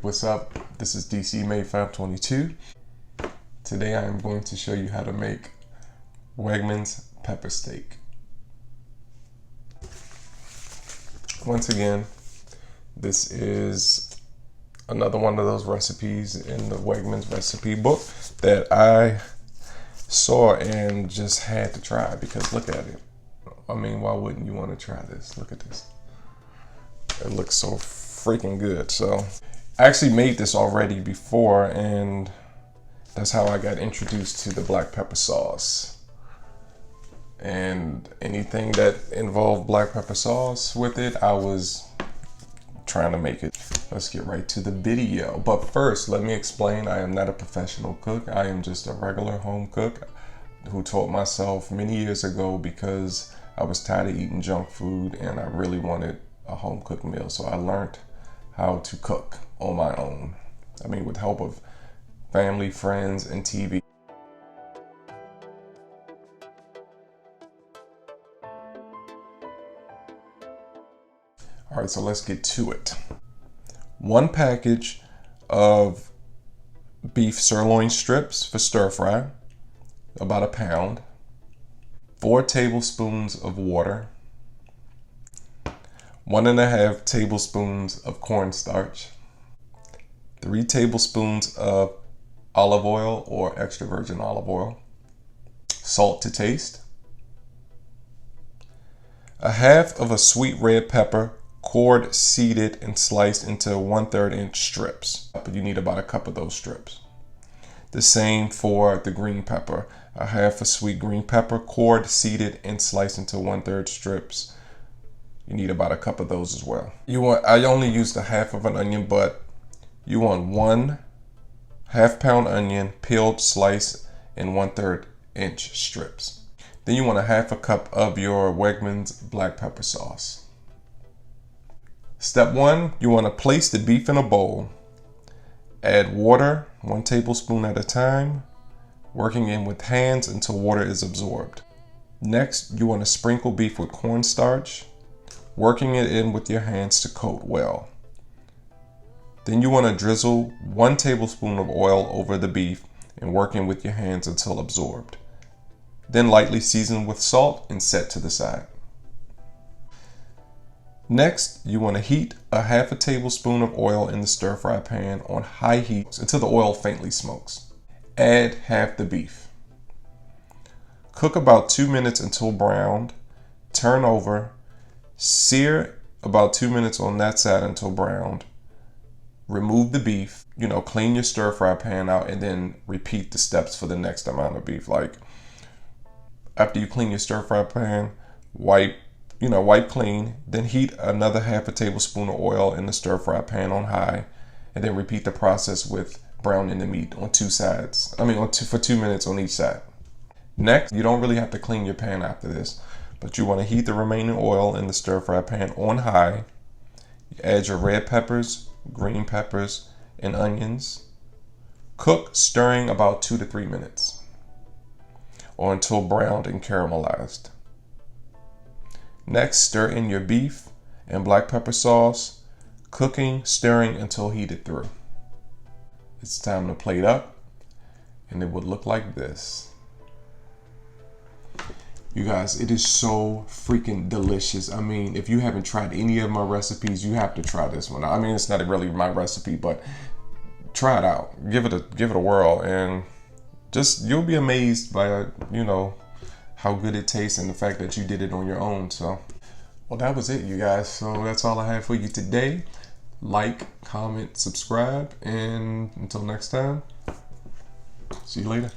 What's up? This is DC Made 522. Today I am going to show you how to make Wegman's pepper steak. Once again, this is another one of those recipes in the Wegman's recipe book that I saw and just had to try because look at it. I mean, why wouldn't you want to try this? Look at this. It looks so freaking good. So I actually made this already before, and that's how I got introduced to the black pepper sauce. And anything that involved black pepper sauce with it, I was trying to make it. Let's get right to the video. But first, let me explain, I am not a professional cook. I am just a regular home cook who taught myself many years ago because I was tired of eating junk food and I really wanted a home cooked meal. So I learned how to cook on my own. I mean, with help of family, friends, and TV. All right, so let's get to it. 1 package of beef sirloin strips for stir fry, about a pound. 4 tablespoons of water. 1.5 tablespoons of cornstarch. 3 tablespoons of olive oil or extra virgin olive oil. Salt to taste. 1/2 of a sweet red pepper, cored, seeded, and sliced into 1/3 inch strips. But you need about a cup of those strips. The same for the green pepper. 1/2 a sweet green pepper, cored, seeded, and sliced into 1/3 strips. You need about a cup of those as well. I only used 1/2 of an onion, but you want 1 1/2 pound onion, peeled, sliced in 1/3 inch strips. Then you want 1/2 cup of your Wegman's black pepper sauce. Step 1, you want to place the beef in a bowl. Add water, 1 tablespoon at a time, working in with hands until water is absorbed. Next, you want to sprinkle beef with cornstarch, working it in with your hands to coat well. Then you want to drizzle 1 tablespoon of oil over the beef and working with your hands until absorbed. Then lightly season with salt and set to the side. Next, you want to heat 1/2 tablespoon of oil in the stir fry pan on high heat until the oil faintly smokes. Add half the beef. Cook about 2 minutes until browned. Turn over. Sear about 2 minutes on that side until browned. Remove the beef, clean your stir fry pan out, and then repeat the steps for the next amount of beef. Like after you clean your stir fry pan, wipe clean, then heat another 1/2 tablespoon of oil in the stir fry pan on high, and then repeat the process with browning the meat on 2 sides. For 2 minutes on each side. Next, you don't really have to clean your pan after this, but you want to heat the remaining oil in the stir fry pan on high. You add your red peppers, green peppers, and onions. Cook, stirring about 2 to 3 minutes or until browned and caramelized. Next, stir in your beef and black pepper sauce, cooking, stirring until heated through. It's time to plate up, and it would look like this. You guys, it is so freaking delicious. I mean, if you haven't tried any of my recipes, you have to try this one. I mean, it's not really my recipe, but try it out. Give it a whirl, and you'll be amazed by, how good it tastes and the fact that you did it on your own. So, well, that was it, you guys. So that's all I have for you today. Like, comment, subscribe, and until next time, see you later.